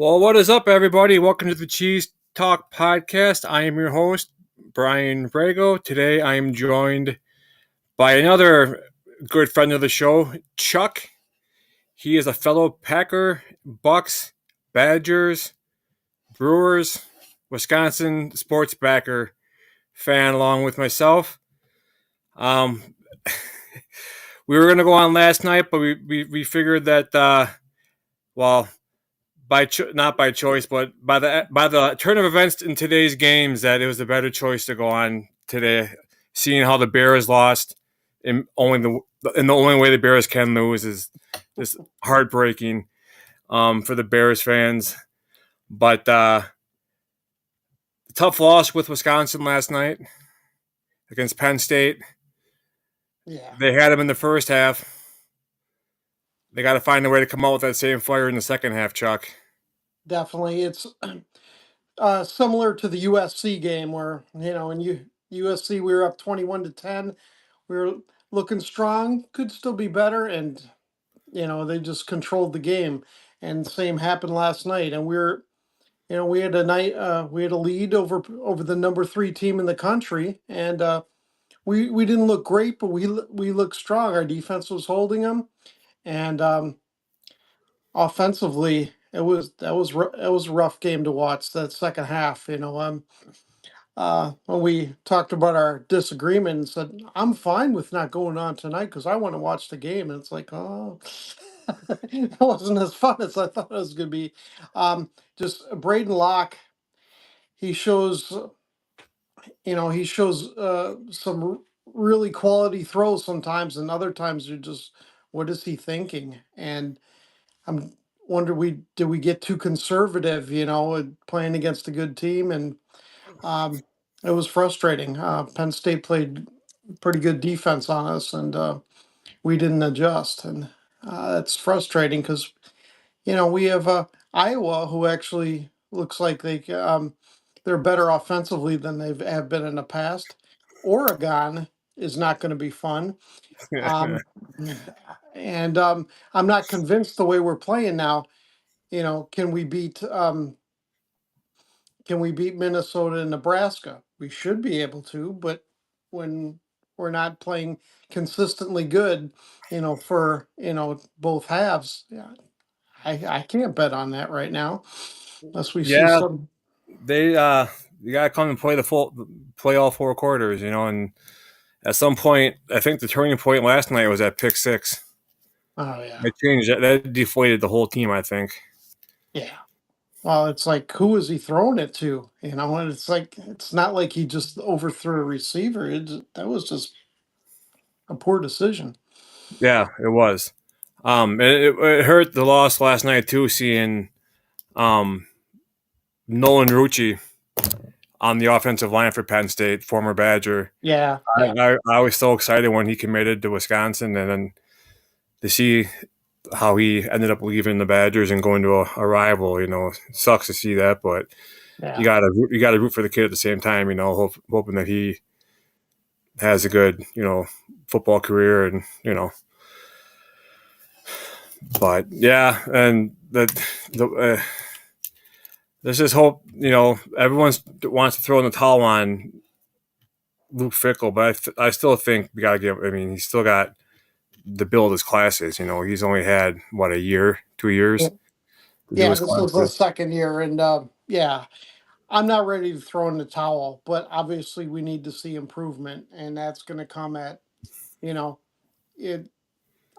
Well, what is up, everybody? Welcome to the CheezeTalk Podcast. I am your host, Brian Brago. Today, I am joined by another good friend of the show, Chuck. He is a fellow Packer, Bucks, Badgers, Brewers, Wisconsin sports backer fan, along with myself. Um, we were going to go on last night, but we figured that, well, not by choice, but by the turn of events in today's games, that it was a better choice to go on today. Seeing how the Bears lost, and the only way the Bears can lose is just heartbreaking for the Bears fans. But tough loss with Wisconsin last night against Penn State. Yeah, They had them in the first half. They got to find a way to come out with that same fire in the second half, Chuck. definitely. It's similar to the USC game where, in USC we were up 21-10. We were looking strong, could still be better, and they just controlled the game. And same happened last night. And we had we had a lead over the number 3 team in the country, and we didn't look great, but we looked strong. Our defense was holding them, and offensively, it was a rough game to watch that second half. When we talked about our disagreement and said, I'm fine with not going on tonight because I want to watch the game. And it's like, oh, that wasn't as fun as I thought it was going to be. Just Braden Locke, he shows, he shows some really quality throws sometimes, and other times you're just, what is he thinking? And I'm wonder we did we get too conservative, playing against a good team, and um, it was frustrating. Penn State played pretty good defense on us, and we didn't adjust, and that's frustrating because we have Iowa, who actually looks like they're better offensively than have been in the past. Oregon is not going to be fun. Um, and I'm not convinced the way we're playing now. Can we beat Minnesota and Nebraska? We should be able to, but when we're not playing consistently good, for both halves, yeah, I can't bet on that right now unless we see Yeah, some. they you gotta come and play all four quarters, and at some point, I think the turning point last night was at pick six. Oh yeah, It changed that deflated the whole team, I think. yeah. Well, it's like, who is he throwing it to? And it's like, it's not like he just overthrew a receiver. That was just a poor decision. Yeah, it was. It hurt the loss last night too, seeing um Nolan Rucci on the offensive line for Penn State, former Badger. Yeah, I, yeah. I, I was so excited when he committed to Wisconsin, and then to see how he ended up leaving the Badgers and going to a rival. Sucks to see that, but you Yeah. gotta root for the kid at the same time. Hoping that he has a good football career, and but yeah, and there's this hope. Everyone wants to throw in the towel on Luke Fickle, but I still think we gotta give. I mean, he's still got the build his classes. He's only had what, a year, 2 years to do Yeah, his this was the classes. second year, and yeah, I'm not ready to throw in the towel, but obviously we need to see improvement, and that's going to come at, you know, it.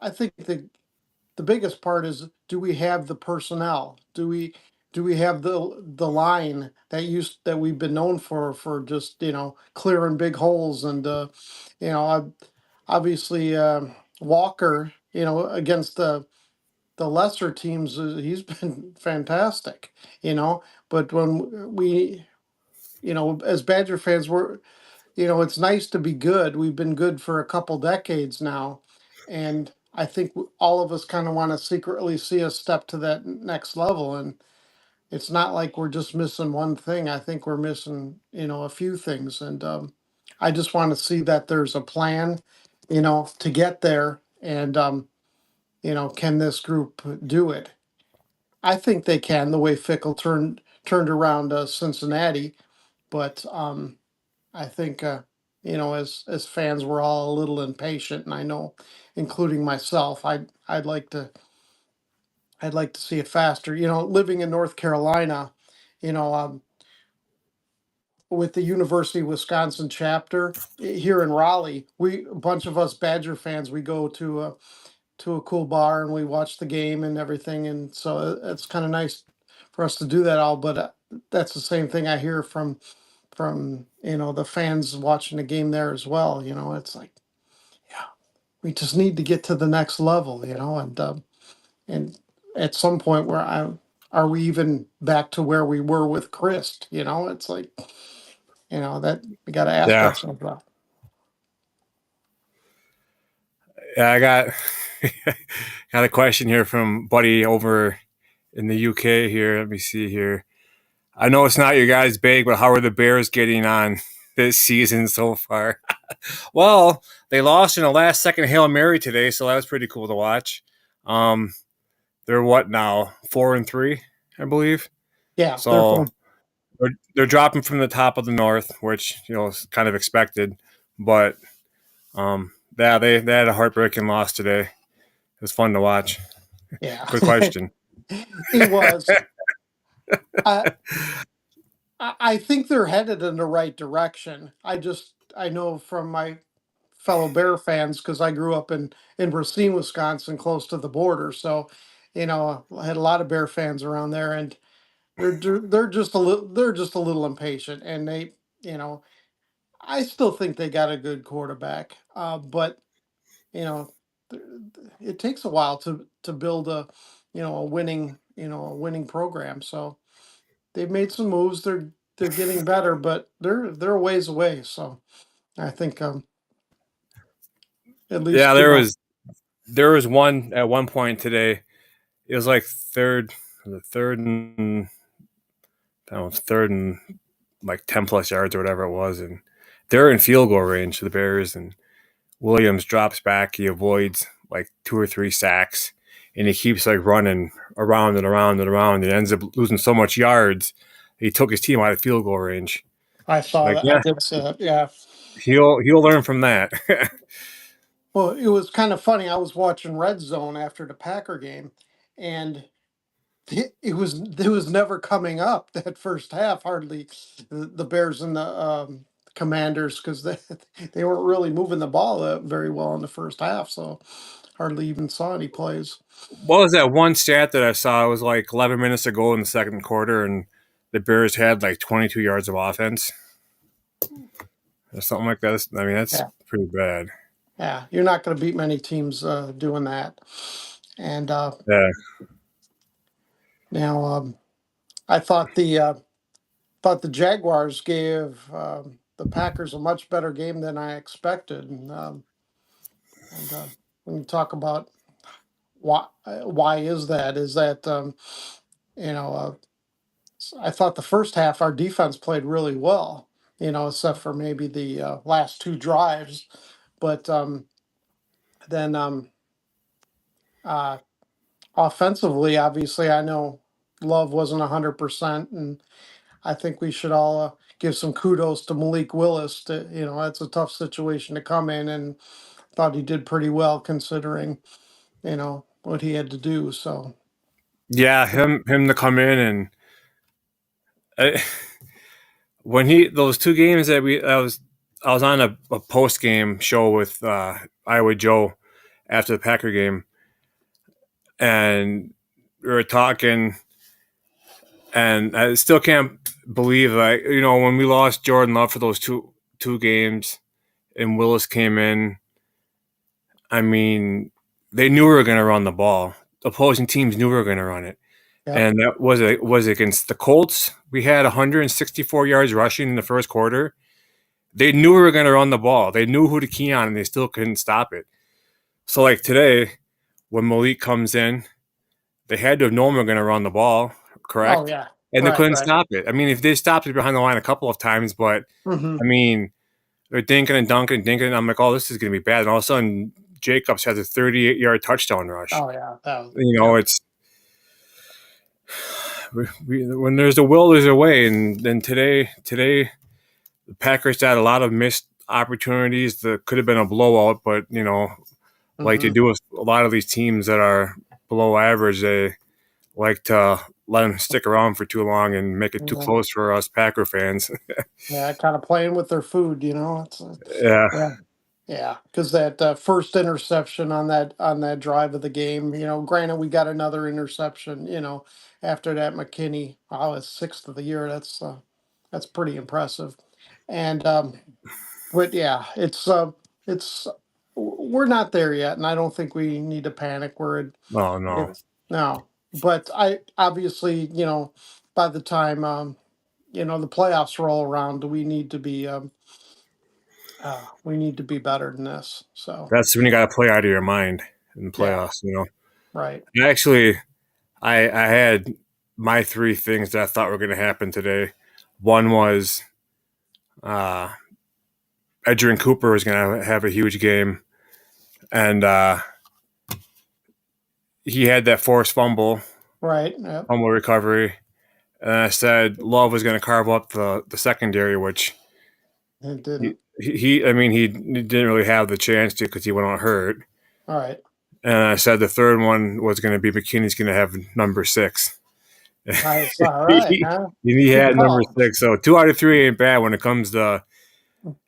I think the biggest part is, do we have the personnel? Do we have the line that we've been known for just clearing big holes, and you know obviously Walker, against the lesser teams, he's been fantastic, but when we, as Badger fans, it's nice to be good. We've been good for a couple decades now. And I think all of us kind of want to secretly see us step to that next level. And it's not like we're just missing one thing. I think we're missing, a few things. And I just want to see that there's a plan, to get there. And, can this group do it? I think they can, the way Fickle turned around Cincinnati. But I think as fans, we're all a little impatient, and I know, including myself, I'd like to see it faster. Living in North Carolina, you know, with the University of Wisconsin chapter here in Raleigh, a bunch of us Badger fans, we go to a cool bar and we watch the game and everything, and so it's kind of nice for us to do that all. But that's the same thing I hear from the fans watching the game there as well. It's like, yeah, we just need to get to the next level, and at some point where I are we even back to where we were with Christ? It's like, that we got to ask Yeah, ourselves. yeah. I got got a question here from buddy over in the UK here. Let me see here. I know it's not your guys' big, but how are the Bears getting on this season so far? Well, they lost in a last second Hail Mary today, so that was pretty cool to watch. Um, they're what now? 4-3, I believe. Yeah, they're So fun. they're dropping from the top of the North, which is kind of expected. But yeah, they had a heartbreaking loss today. It was fun to watch. Yeah, Good question. it was. I I think they're headed in the right direction. I know from my fellow Bear fans, because I grew up in Racine, Wisconsin, close to the border. So, I had a lot of Bear fans around there, and they're just a little impatient, and you know I still think they got a good quarterback, but you know th- it takes a while to build a winning program. So they've made some moves. They're getting better, but they're a ways away. So I think, at Yeah, least, there was one at one point today. It was like third and like 10 plus yards or whatever it was, and they're in field goal range, the Bears, and Williams drops back. He avoids like 2 or 3 sacks, and he keeps like running around and around and around, and ends up losing so much yards. He took his team out of field goal range. I saw Like, that. I yeah, did see that. Yeah. he'll learn from that. Well, it was kind of funny. I was watching Red Zone after the Packer game, and it was never coming up that first half. Hardly the Bears and the Commanders, because they weren't really moving the ball very well in the first half. So hardly even saw any plays. What was that one stat that I saw? It was like 11 minutes ago in the second quarter, and the Bears had like 22 yards of offense or something like that. I mean, that's Yeah, pretty bad. yeah. You're not going to beat many teams doing that. And Yeah, now, I thought the Jaguars gave the Packers a much better game than I expected. And when you talk about why is that? Is that you know I thought the first half our defense played really well. Except for maybe the last two drives, but then uh, offensively, obviously, I know Love wasn't 100%, and I think we should all give some kudos to Malik Willis. That's a tough situation to come in, and thought he did pretty well considering what he had to do. So yeah. Him to come in and uh, when he those 2 games that I was on a post game show with Iowa Joe after the Packer game, and we were talking, and I still can't believe, like, when we lost Jordan Love for those two games and Willis came in. I mean, they knew we were going to run the ball. Opposing teams knew we were going to run it, yeah. and that was against the Colts. We had 164 yards rushing in the first quarter. They knew we were going to run the ball. They knew who to key on, and they still couldn't stop it. So, like today, when Malik comes in, they had to have known we were going to run the ball, Oh correct? yeah. And they Right. couldn't Right. stop it. I mean, if they stopped it behind the line a couple of times, but Hmm. I mean, they're dinking and dunking and dinking. And I'm like, oh, this is going to be bad. And all of a sudden, Jacobs has a 38-yard touchdown rush. Oh yeah. That was, You yeah. know, it's When there's a will, there's a way, and then today the Packers had a lot of missed opportunities that could have been a blowout, but like they Hmm. do with a lot of these teams that are below average, they like to let them stick around for too long and make it too Yeah, close for us Packer fans. yeah, kind of playing with their food, you know. Yeah. Yeah, yeah, because that first interception on that drive of the game, you know. Granted, we got another interception, you know, after that. McKinney, oh, his sixth of the year. That's pretty impressive. And but yeah, it's we're not there yet, and I don't think we need to panic. Oh no. It's no, but I obviously, you know, by the time you know, the playoffs roll around, we need to be better than this. So That's when you got to play out of your mind in the yeah, playoffs. right, Actually, I had my three things that I thought were going to happen today. One was uh, Edgerrin Cooper was going to have a huge game, and he had that forced right. Yep. fumble recovery. And I said Love was going to carve up the secondary, which It he, didn't. I mean, he didn't really have the chance to because he went on hurt. All right. And I said the third one was going to be McKinney's going to have number six. Nice. All right. he, Huh? he Good had number call. six. So 2 out of 3 ain't bad when it comes to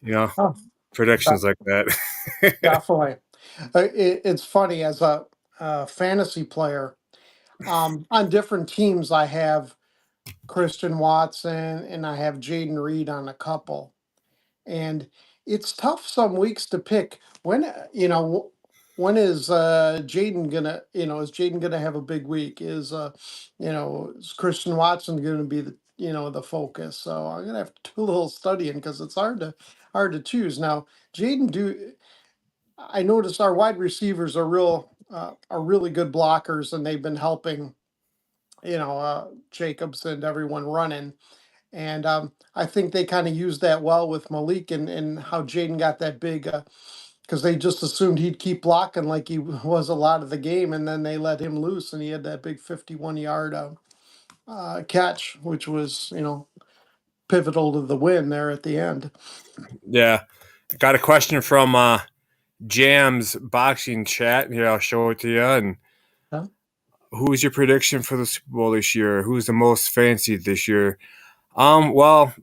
you know Oh, predictions like that. definitely. It's funny as a fantasy player. On different teams, I have Christian Watson and I have Jaden Reed on a couple. And it's tough some weeks to pick when when is Jaden gonna, you know, is Jaden gonna have a big week? Is you know, is Christian Watson gonna be the, you know, the focus? So I'm gonna have to do a little studying because it's hard to choose now. Jaden do I noticed our wide receivers are really good blockers, and they've been helping, you know, Jacobs and everyone running. And I think they kind of used that well with Malik, and how Jaden got that big, because they just assumed he'd keep blocking like he was a lot of the game, and then they let him loose, and he had that big 51-yard catch, which was, you know, pivotal to the win there at the end. Yeah, got a question from Jam's boxing chat. Here, I'll show it to you. And Huh? who's your prediction for the Super Bowl this year? Who's the most fancied this year? Well,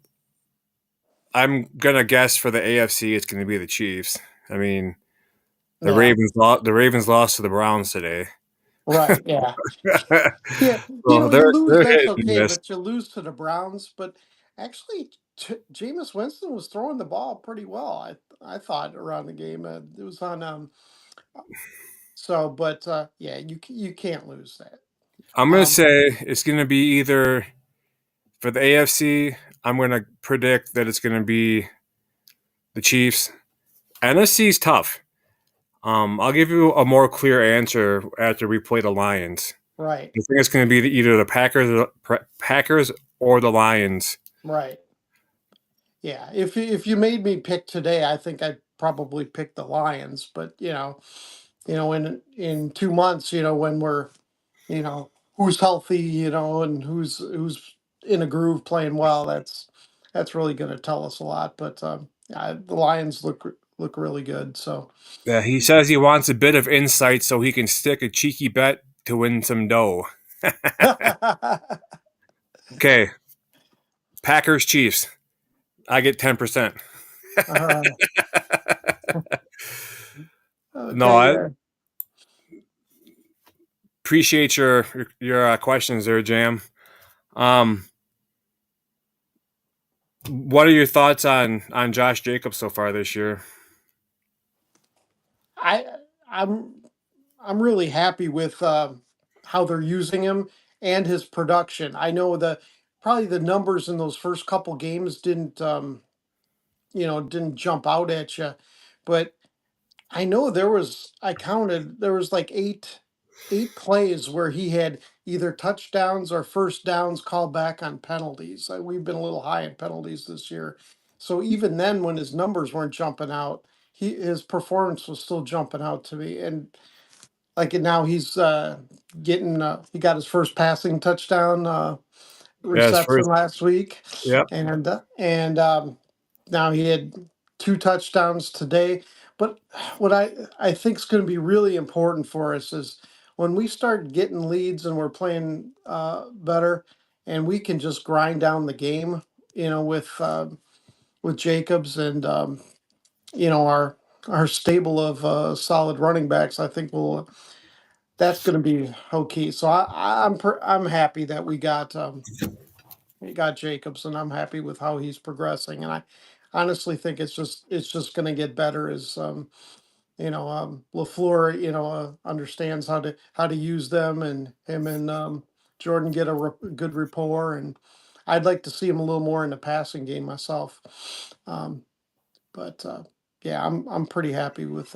I'm gonna guess for the AFC, it's gonna be the Chiefs. I mean, Yeah, The Ravens lost to the Browns today. right. Yeah. Yeah, you So know, you lose, they're that's hit and okay, miss. but you lose to the Browns. But actually, Jameis Winston was throwing the ball pretty well. I thought around the game. It was on so, but yeah, you can't lose that. I'm gonna Um, say it's gonna be either for the AFC. I'm gonna predict that it's gonna be the Chiefs. NFC is tough. I'll give you a more clear answer after we play the Lions. right, I think it's going to be either the Packers or the Lions. right. Yeah, if you made me pick today, I think I'd probably pick the Lions. But you know, in 2 months, you know, when we're, you know, who's healthy, you know, and who's in a groove playing well, that's really going to tell us a lot. But the Lions look really good. So Yeah, he says he wants a bit of insight so he can stick a cheeky bet to win some dough. Okay, Packers Chiefs. I get 10%. uh, No, okay, I yeah. appreciate your questions there, Jam. Um, what are your thoughts on Josh Jacobs so far this year? I I'm I'm really happy with how they're using him and his production. I know probably the numbers in those first couple games didn't you know, didn't jump out at you, but I know I counted, there was like eight plays where he had either touchdowns or first downs called back on penalties. We've been a little high in penalties this year. So even then, when his numbers weren't jumping out, his performance was still jumping out to me. And like now he's getting he got his first passing touchdown Yeah, his reception first. last week, Yep. and now he had two touchdowns today. But what I think is going to be really important for us is when we start getting leads and we're playing better, and we can just grind down the game, with Jacobs and our stable of solid running backs. I think will that's going to be okay. So I'm happy that we got Jacobs, and I'm happy with how he's progressing. And I honestly think it's just going to get better as Lafleur understands how to use them, and him and Jordan get a good rapport. And I'd like to see him a little more in the passing game myself. Um, but yeah, I'm pretty happy with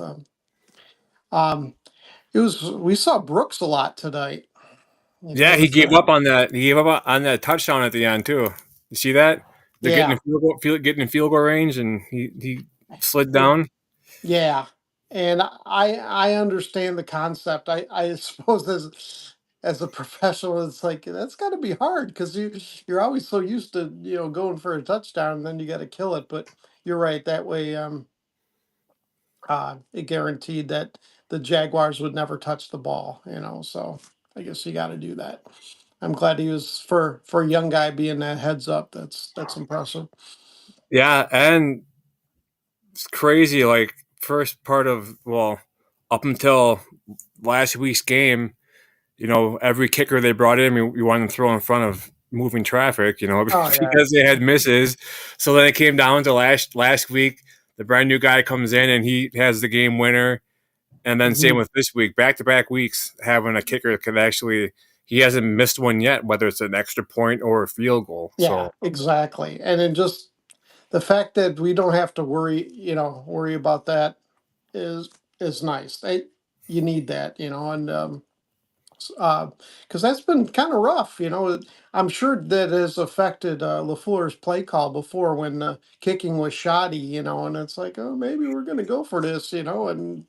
um it was we saw Brooks a lot tonight. Yeah, That he was gave up on that. He gave up on that touchdown at the end too. You see that? They're getting yeah. in getting in field goal range, and he slid down. Yeah, and I understand the concept. I suppose as a professional, it's like that's got to be hard because you're always so used to going for a touchdown, and then you got to kill it. But you're right, that way it guaranteed that the Jaguars would never touch the ball. So I guess you got to do that. I'm glad he was for a young guy being that heads up. That's impressive. Yeah, and it's crazy. Like first part of up until last week's game, every kicker they brought in, we wanted to throw in front of moving traffic, Oh yeah. because they had misses. So then it came down to last week. The brand new guy comes in and he has the game winner. And then same Mhm. with this week, back to back weeks, having a kicker that could actually, he hasn't missed one yet, whether it's an extra point or a field goal. Yeah, So exactly. And then just the fact that we don't have to worry about that is is nice. You need that, and because that's been kind of rough. I'm sure that has affected Lafleur's play call before when kicking was shoddy. And it's like, oh, maybe we're going to go for this, and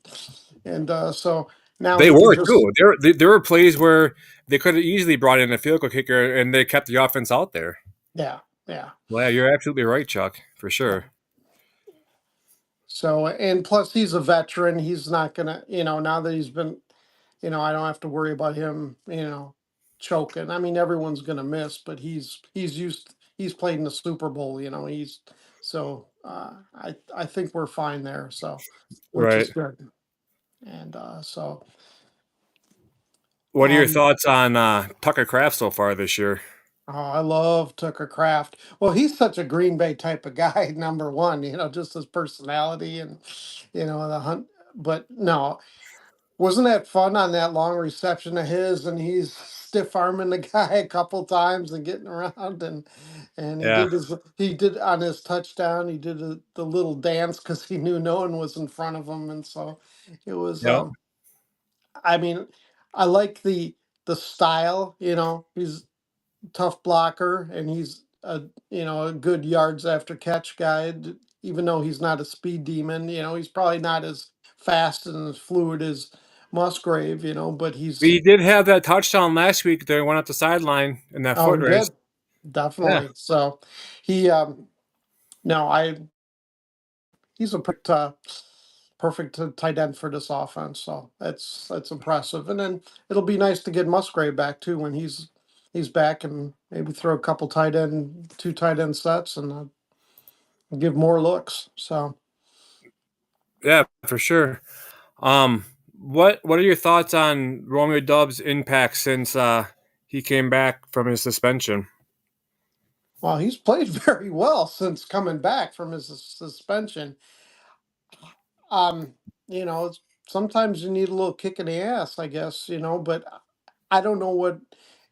so now they he can were just too. There were plays where they could have easily brought in a field goal kicker and they kept the offense out there. yeah, yeah, Well, yeah, you're absolutely right, Chuck, for yeah. sure. So, and plus he's a veteran. He's not gonna, now that he's been, I don't have to worry about him, choking. I mean, everyone's gonna miss, but he's played in the Super Bowl, he's so I think we're fine there. So, which Right. is good. And so What are your um thoughts on Tucker Craft so far this year? I love Tucker Craft. Well, he's such a Green Bay type of guy, number one, just his personality and the hunt. But no, wasn't that fun on that long reception of his? And he's stiff arming the guy a couple times and getting around, and Yeah. he did on his touchdown. He did the little dance because he knew no one was in front of him, and so it was. Yep. I mean, I like the style. He's a tough blocker, and he's a good yards after catch guy. Even though he's not a speed demon, he's probably not as fast and as fluid as Musgrave, but We he's did have that touchdown last week. They went up the sideline in that oh, foot he race. did Yeah. definitely. So he no, I he's a perfect tight end for this offense. So that's impressive. And then it'll be nice to get Musgrave back too when he's back, and maybe throw a couple two tight end sets and give more looks. So. Yeah, for sure. What are your thoughts on Romeo Dub's impact since he came back from his suspension? Well, he's played very well since coming back from his suspension. Um, Sometimes you need a little kick in the ass, I guess, but I don't know what,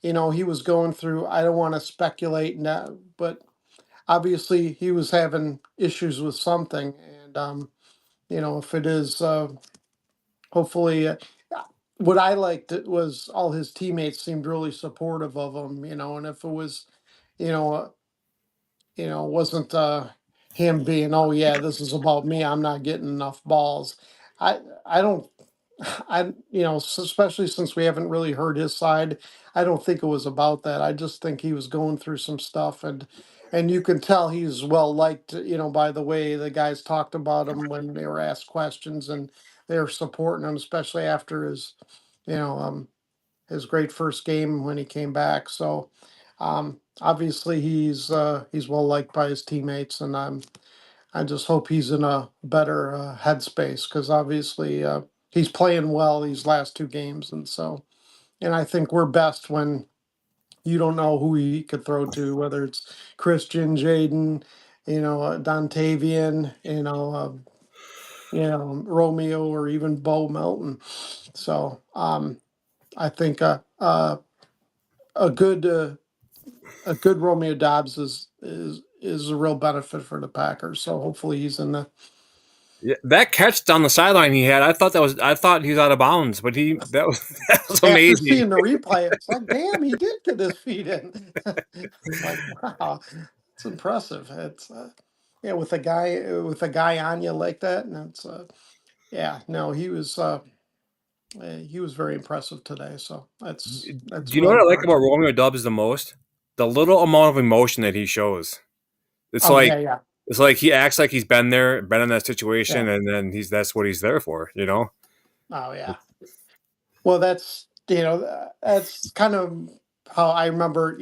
he was going through. I don't want to speculate now, but obviously he was having issues with something. And, if it is, hopefully, what I liked was all his teammates seemed really supportive of him, and if it was, you know, wasn't him being, oh yeah, this is about me. I'm not getting enough balls. I don't. especially since we haven't really heard his side, I don't think it was about that. I just think he was going through some stuff, and you can tell he's well liked, by the way the guys talked about him when they were asked questions, and they were supporting him, especially after you know, um, his great first game when he came back. So, obviously he's well liked by his teammates, and I just hope he's in a better headspace because obviously he's playing well these last two games, and I think we're best when you don't know who he could throw to, whether it's Christian, Jaden, Dontavian, Romeo, or even Bo Melton. So I think a good a good Romeo Dobbs is a real benefit for the Packers. So hopefully he's in the. Yeah, that catch down the sideline he had, I thought he was out of bounds, but that was that was After amazing. seeing the replay, it's like, damn, he did get his feet in. It's like, wow, it's impressive. It's yeah, with a guy on you like that, and it's yeah, no, he was very impressive today. So that's Do you know real what I like about encouraging. Romeo Dubs the most? The little amount of emotion that he shows. It's Oh like yeah, yeah, it's like he acts like he's been there, been in that situation, yeah. and then that's what he's there for, you know? Oh yeah. Well, that's kind of how I remember,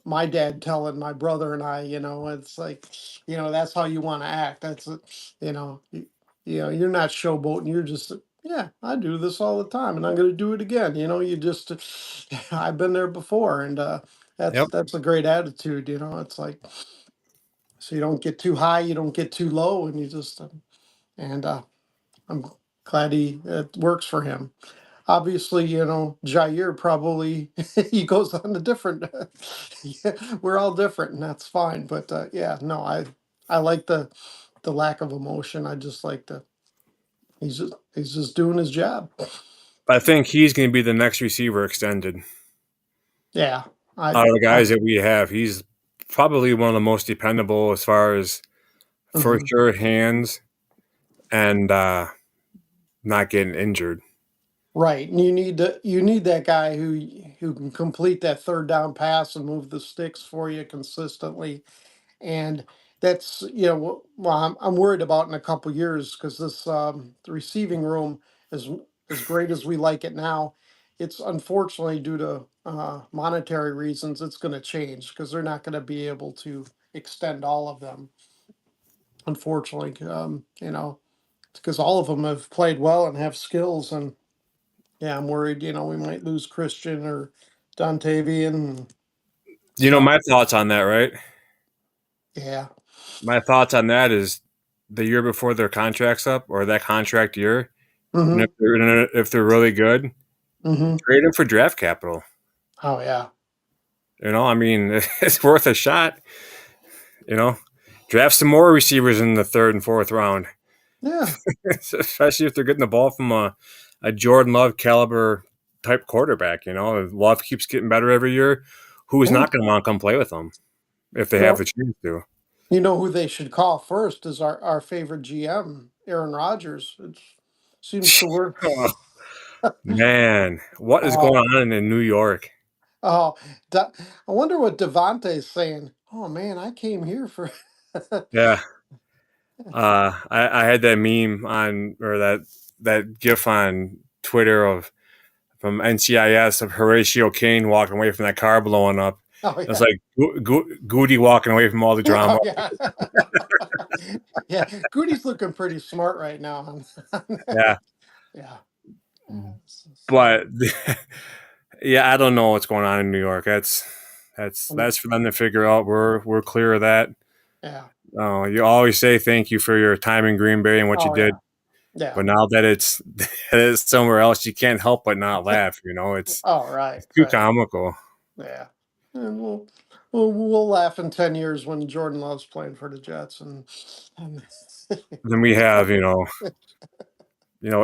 my dad telling my brother and I, it's like, that's how you want to act. You know, you, you're not showboating. You're just, yeah, I do this all the time, and I'm going to do it again. You just, I've been there before, and Yep. that's a great attitude. It's like, so you don't get too high, you don't get too low, and you just, and I'm glad it works for him. Obviously, Jair probably he goes on a different. Yeah, we're all different, and that's fine. But yeah, no, I like the lack of emotion. I just like the he's just doing his job. I think he's going to be the next receiver extended. Yeah, Out of the I guys that we have, he's probably one of the most dependable as far as for mhm. sure hands and not getting injured. Right. And you need that guy who can complete that third down pass and move the sticks for you consistently. And that's well, I'm worried about in a couple years because this the receiving room is as great as we like it now. It's unfortunately due to monetary reasons, it's going to change because they're not going to be able to extend all of them. Unfortunately, because all of them have played well and have skills, and yeah, I'm worried. We might lose Christian or Dontavian. You know So my thoughts on that, right? yeah. My thoughts on that is the year before their contract's up or that contract year, and Mm-hmm. if they're really good, Mm-hmm. trade them for draft capital. Oh yeah. You know, I mean, it's worth a shot. You know, draft some more receivers in the third and fourth round, Yeah. especially if they're getting the ball from a Jordan Love caliber type quarterback. You know, Love keeps getting better every year. Who's Yeah. not going to want to come play with them if they have Well, the chance to? you know who they should call first is our favorite GM, Aaron Rodgers. It seems to work. Oh, man, what is going Oh, on in New York? oh, I wonder what Devontae's saying. Oh man, I came here for. Yeah, I had that meme on or that GIF on Twitter of from NCIS of Horatio Kane walking away from that car blowing up. Oh It's yeah. like Goody walking away from all the drama. Oh yeah. Yeah, Goody's looking pretty smart right now. Yeah, Yeah. So but yeah, I don't know what's going on in New York. That's for them to figure out. We're clear of that. yeah. You always say thank you for your time in Green Bay and what you Oh did, yeah. Yeah. but now that it's somewhere else, you can't help but not laugh. You know, Oh right. it's too Right. comical. Yeah. And we'll laugh in 10 years when Jordan Love's playing for the Jets, and Then we have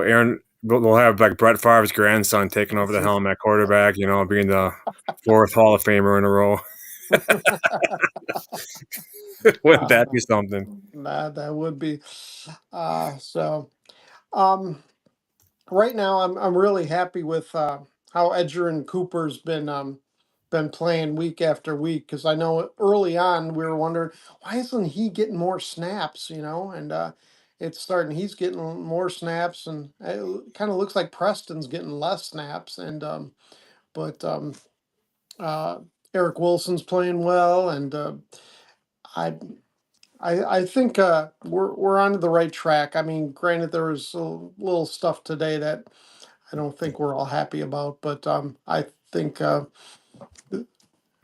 Aaron. We'll have like Brett Favre's grandson taking over the helm at quarterback. You know, being the fourth Hall of Famer in a row. Wouldn't uh, that be something? that would be so. Um, right now I'm really happy with how Edgerrin Cooper's been playing week after week, because I know early on we were wondering why isn't he getting more snaps, and it's starting. He's getting more snaps, and it kind of looks like Preston's getting less snaps, and but uh, Eric Wilson's playing well, and I. I think we're on the right track. I mean, granted, there was a little stuff today that I don't think we're all happy about, but think uh,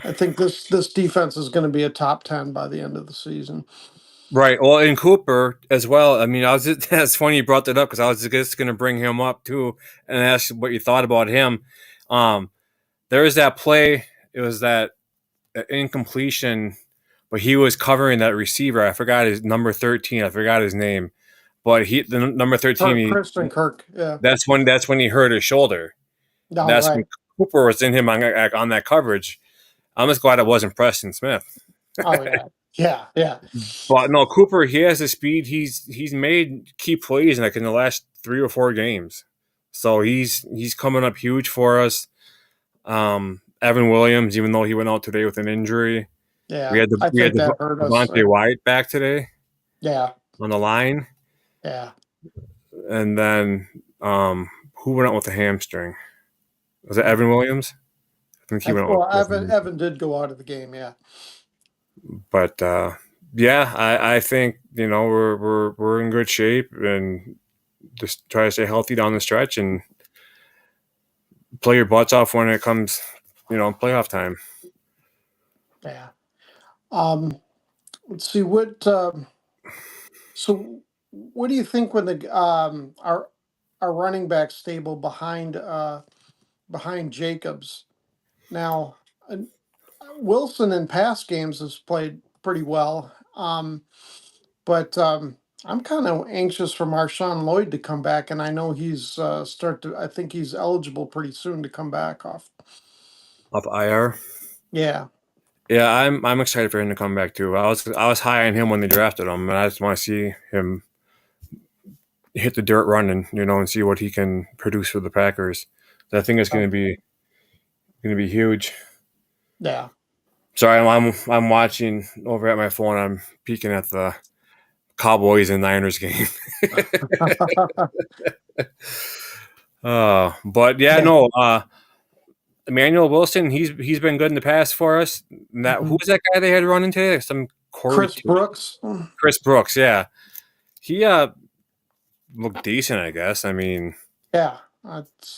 I think this defense is going to be a top 10 by the end of the season. Right. Well, and Cooper as well. I mean, I was just, that's funny you brought that up because I was just going to bring him up too and ask what you thought about him. Um, there was that play. It was that incompletion, but he was covering that receiver. I forgot his number 13. I forgot his name, but the number 13. Christian Kirk, yeah. That's when he hurt his shoulder. No, That's right. when Cooper was in him on that coverage. I'm just glad it wasn't Preston Smith. Oh yeah, yeah, yeah, But no, Cooper, he has the speed. He's made key plays in the last 3 or 4 games. So he's coming up huge for us. Evan Williams, even though he went out today with an injury, we yeah. had the I we had think that hurt us. Devontae White back today Yeah, on the line, yeah. and then who went out with the hamstring? Was it Evan Williams? I think he went out Well, with. Evan did go out of the game. Yeah, But yeah, I think we're in good shape and just try to stay healthy down the stretch and play your butts off when it comes, playoff time. yeah. Let's see what. So, what do you think when the our running back stable behind Jacobs now? Wilson in past games has played pretty well, but I'm kind of anxious for Marshawn Lloyd to come back, and I know he's I think he's eligible pretty soon to come back off. Off IR. Yeah, Yeah, I'm excited for him to come back too. I was high on him when they drafted him, and I just want to see him hit the dirt running, and see what he can produce for the Packers. I think it's going to be huge. yeah. Sorry, I'm watching over at my phone. I'm peeking at the Cowboys and Niners game. But yeah, Yeah. no. Emmanuel Wilson, he's been good in the past for us. Who Mhm. was that guy they had running today? Some Corey Chris Brooks. Chris Brooks. Yeah, he looked decent, I guess. I mean, Yeah, it's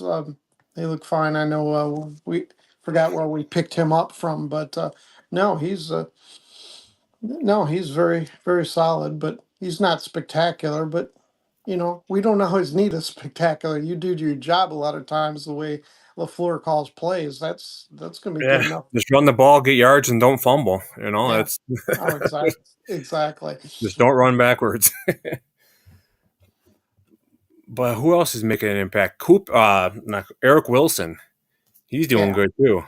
they look fine. I know we forgot where we picked him up from, but no, he's very very solid. But he's not spectacular. But we don't always need a spectacular. You do your job a lot of times the way LaFleur calls plays. That's gonna be good yeah, enough. just run the ball, get yards, and don't fumble. Yeah. That's Oh, exactly. just don't run backwards. But who else is making an impact? Eric Wilson. He's doing Yeah. good too.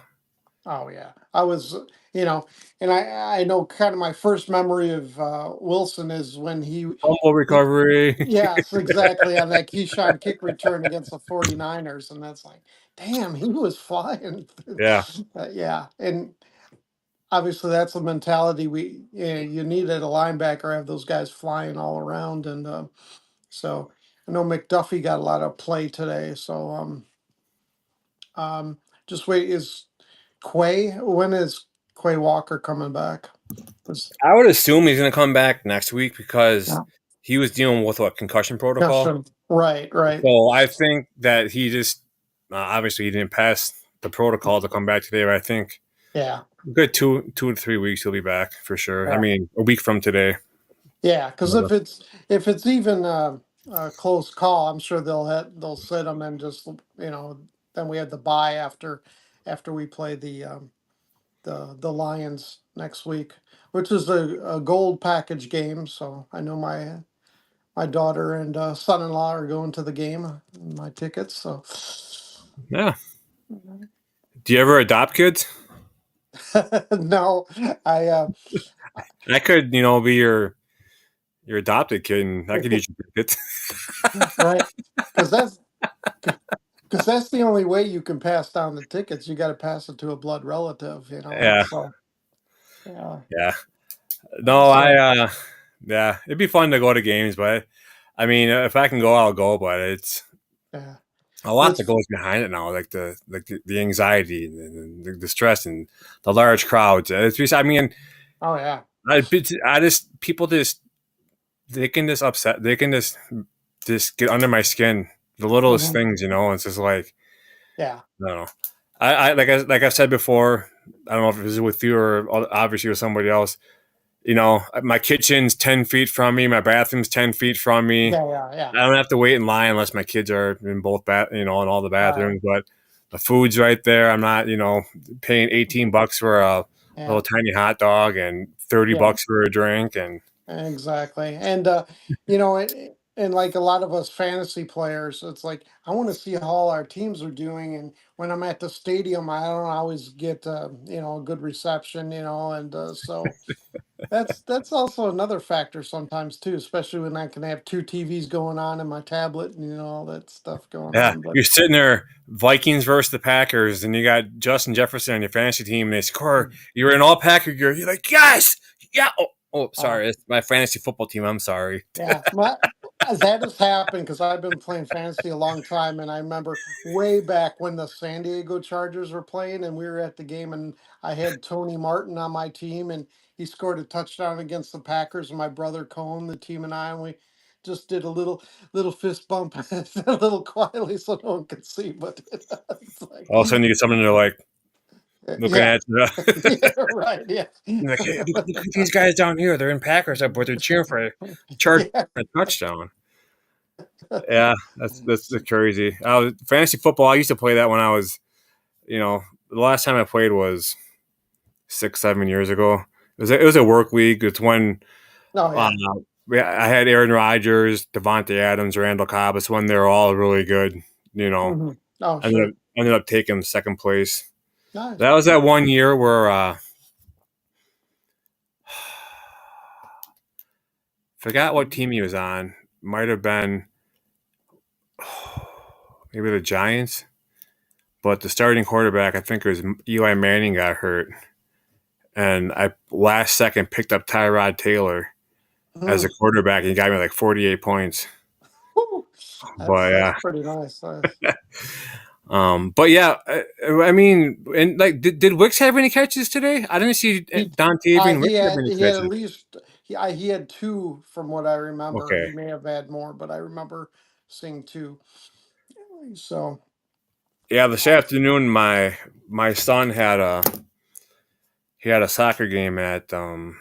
Oh yeah, I was, and I know kind of my first memory of Wilson is when Fumble he recovery. yes, exactly, on that Keyshawn kick return against the 49ers, and that's like, damn, he was flying. Yeah. Yeah, and obviously that's the mentality you need at a linebacker, have those guys flying all around, and so I know McDuffie got a lot of play today, so um, just wait is. When is Quay Walker coming back? I would assume he's going to come back next week because Yeah. he was dealing with what concussion protocol. Concussion. Right, right. So I think that he just obviously he didn't pass the protocol to come back today. But I think Yeah, a good 2 to 3 weeks he'll be back for sure. I yeah, mean, a week from today. yeah. Because if it's even a close call, I'm sure they'll sit him and just then we had the bye after we play the Lions next week, which is a gold package game. So I know my daughter and son-in-law are going to the game. My tickets. So Yeah. Do you ever adopt kids? no, I I could, be your adopted kid, and I could use your tickets. right, because Because that's the only way you can pass down the tickets. You got to pass it to a blood relative, and Yeah, so yeah, yeah. No, so yeah, it'd be fun to go to games, but I mean, if I can go, I'll go. But it's yeah, a lot that it's goes behind it now, like the anxiety and the stress and the large crowds. It's just, I mean, oh yeah, I just people just they can just upset. They can just get under my skin. The littlest hmm things, it's just like yeah, I don't know. Like I've said before. I don't know if it was with you or obviously with somebody else. My kitchen's 10 feet from me. My bathroom's 10 feet from me. yeah, yeah, yeah, I don't have to wait in line unless my kids are in both in all the right, bathrooms. But the food's right there. I'm not, paying $18 for a yeah, little tiny hot dog and 30 yeah. bucks for a drink. And Exactly. And and like a lot of us fantasy players, it's like I want to see how all our teams are doing. And when I'm at the stadium, I don't always get a good reception, and so that's also another factor sometimes too, especially when I can have two TVs going on in my tablet and all that stuff going yeah, on. But you're sitting there, Vikings versus the Packers, and you got Justin Jefferson on your fantasy team, and they score. mm, You're in all Packer gear. You're like, yes, yeah. Oh, uh, sorry, it's my fantasy football team. I'm sorry. yeah, that has happened because I've been playing fantasy a long time, and I remember way back when the San Diego Chargers were playing, and we were at the game, and I had Tony Martin on my team, and he scored a touchdown against the Packers, and my brother Cone, the team, and I, and we just did a little fist bump, a little quietly so no one could see, but it's like, All of a sudden, you get something they're like looking yeah, at you. yeah, right, yeah, You're like, hey, look at these guys down here. They're in Packers, but they're cheering for a charge yeah. for a touchdown. Yeah, that's crazy. Fantasy football. I used to play that when I was, the last time I played was 6, 7 years ago. It was a work league. It's when Oh uh, yeah. I had Aaron Rodgers, Devontae Adams, Randall Cobb. It's when they were all really good. You know, Hmm. Oh ended sure. up ended up taking second place. Nice. That was that one year where forgot what team he was on. Might have been maybe the Giants, but the starting quarterback, I think it was Eli Manning, got hurt, and I last second picked up Tyrod Taylor as a Mm. quarterback, and he got me like 48 points. Whew. But That's yeah, pretty nice. Nice. but yeah, I mean, and like, did Wicks have any catches today? I didn't see He Dontavian he Wicks have had any he had at catches. least he had two from what I remember. Okay, He may have had more, but I remember seeing two. So yeah, this uh, afternoon my son had a soccer game at 1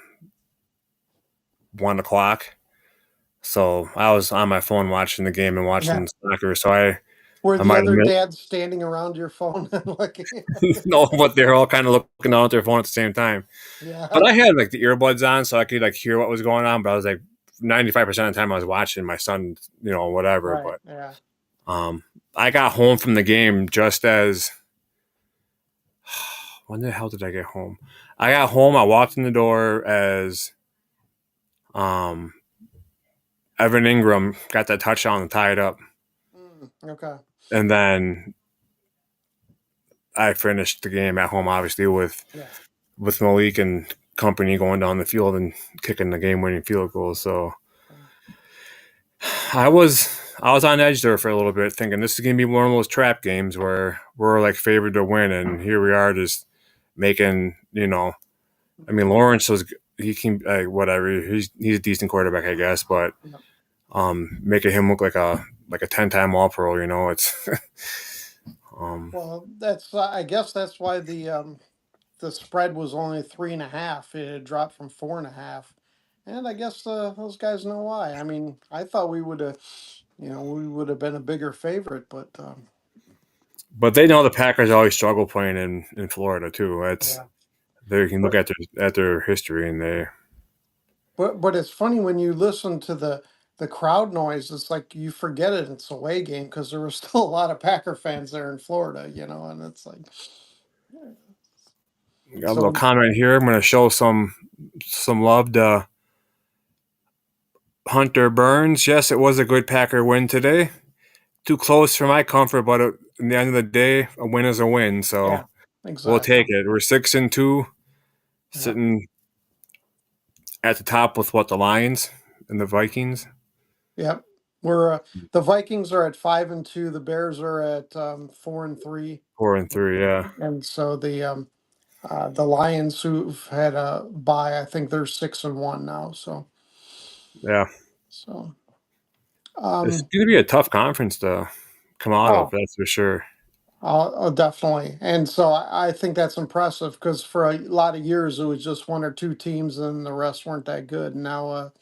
o'clock. So I was on my phone watching the game and yeah, watching soccer. So were I the might have other missed. dads standing around your phone and looking? No, but they're all kind of looking down at their phone at the same time. But Yeah, I had like the earbuds on so I could like hear what was going on. But I was like 95% of the time I was watching my son, whatever. right. But Yeah. um, I got home from the game just as when the hell did I get home? I got home. I walked in the door as um, Evan Ingram got that touchdown and tied up, Okay. and then I finished the game at home, obviously Yeah. with Malik and company going down the field and kicking the game-winning field goal. So I was I was on edge there for a little bit, thinking this is gonna be one of those trap games where we're like favored to win, and here we are just making. I mean, Lawrence was he can whatever he's a decent quarterback, I guess, but Yeah. making him look like a 10-time All Pro. It's um, Well, that's I guess that's why the spread was only 3.5. It had dropped from 4.5, and I guess those guys know why. I mean, I thought we would have been a bigger favorite, but but they know the Packers always struggle playing in Florida too. That's yeah. they can look But at their history and they. but it's funny when you listen to the crowd noise. It's like you forget it. It's a away game because there were still a lot of Packer fans there in Florida, and it's like Got a little so. comment here. I'm going to show some love to Hunter Burns. Yes, it was a good Packer win today. too close for my comfort, but in the end of the day, a win is a win. So Yeah, we'll take exactly. it. We're 6-2, Yeah, sitting at the top with what, the Lions and the Vikings. yeah. We're the Vikings are at 5-2. The Bears are at 4-3, 4-3, yeah, and so the Lions who've had a bye, I think they're 6-1 now. yeah. So It's um, going to be a tough conference to come out of. oh, That's for sure. definitely. And so I think that's impressive because for a lot of years it was just one or two teams and the rest weren't that good. Now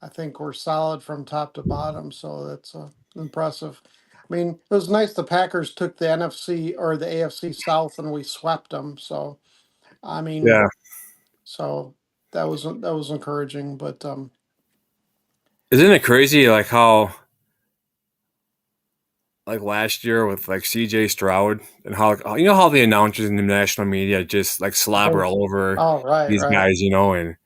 I think we're solid from top to bottom. So that's impressive. I mean, it was nice the Packers took the NFC or the AFC South and we swept them. So I mean, Yeah. so that was encouraging. But Isn't it crazy, like how, like last year with like CJ Stroud and how, you know, how the announcers in the national media just like slobber oh, all over oh, right, these right. guys, and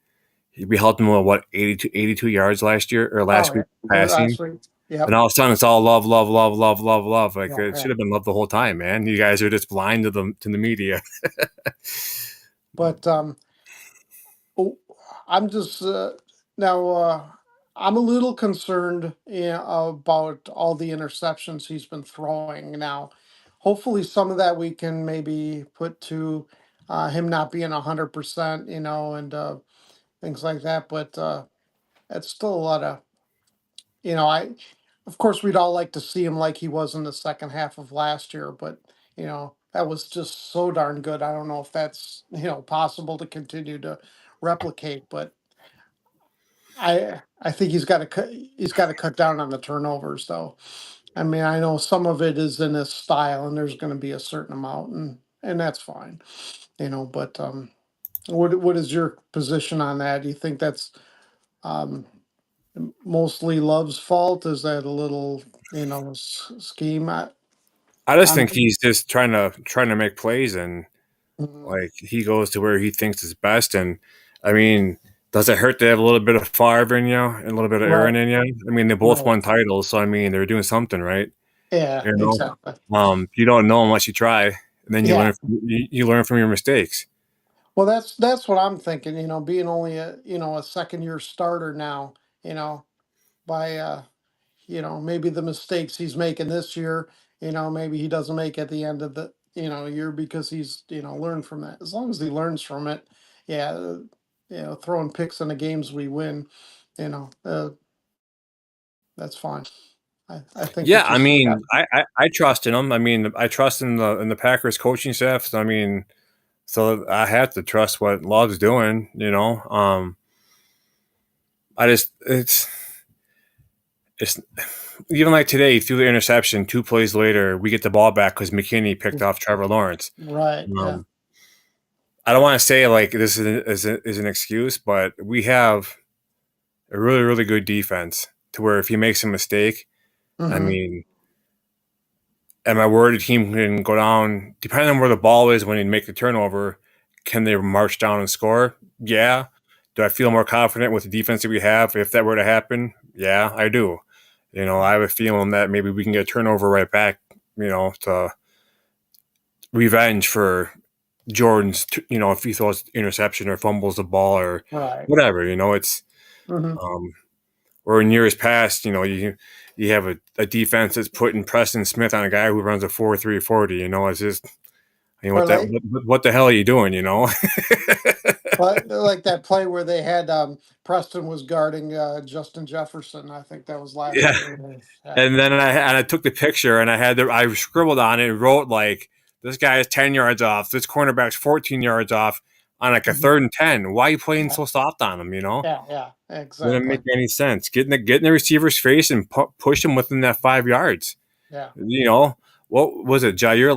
we held them with what, 82 yards last year or Oh, last yeah. week passing. Last week. And Yep. all of a sudden, it's all love, love, love, love, love, love. Like Yeah, it yeah. should have been love the whole time, man. You guys are just blind to the media. But oh, I'm just now. I'm a little concerned, yeah, about all the interceptions he's been throwing. Now, hopefully, some of that we can maybe put to him not being 100%, and things like that. But it's still a lot of, I of course we'd all like to see him like he was in the second half of last year, but that was just so darn good. I don't know if that's possible to continue to replicate, but I think he's got to cut down on the turnovers though. I mean, I know some of it is in his style, and there's going to be a certain amount, and that's fine, But what is your position on that? Do you think that's um, mostly Love's fault? Is that a little scheme? I just I'm think he's just trying to make plays, and mhm, like he goes to where he thinks is best. And I mean, does it hurt to have a little bit of Favre in you and a little bit of Aaron right, in you? I mean, they both right, won titles, so I mean, they're doing something right. yeah, You exactly, you don't know unless you try, and then you yeah. learn. You learn from your mistakes. Well, that's what I'm thinking. Being only a second year starter now, you know, by maybe the mistakes he's making this year, maybe he doesn't make at the end of the year because he's learned from that. As long as he learns from it, yeah, throwing picks in the games we win, you know, uh, that's fine. I think Yeah, it's I just yeah. mean, I trust in him. I mean, I trust in the Packers coaching staff. So, I mean, so I have to trust what Love's doing. I just it's even like today, he threw the interception. 2 plays later, we get the ball back because McKinney picked off Trevor Lawrence. Right, yeah. Um, I don't want to say like this is an excuse, but we have a really really good defense to where if he makes a mistake, I Mm-hmm. mean, am I worried the team can go down depending on where the ball is when they make the turnover? Can they march down and score? Yeah. Do I feel more confident with the defense that we have if that were to happen? Yeah, I do. I have a feeling that maybe we can get a turnover right back, to revenge for Jordan's, if he throws interception or fumbles the ball or Right. whatever, it's, Mm-hmm. um, or in years past, you have a defense that's putting Preston Smith on a guy who runs a 4.3 40. It's just, Or like what the hell are you doing? like that play where they had Preston was guarding Justin Jefferson. I think that was last Yeah. year. Yeah. And then I took the picture and I scribbled on it and wrote like, this guy is 10 yards off. This cornerback's 14 yards off on like a Mhm. 3rd and 10. Why are you playing Yeah. so soft on him? Yeah. Yeah. Doesn't Exactly. make any sense. Get in the receiver's face and push him within that 5 yards. Yeah. What was it? Jair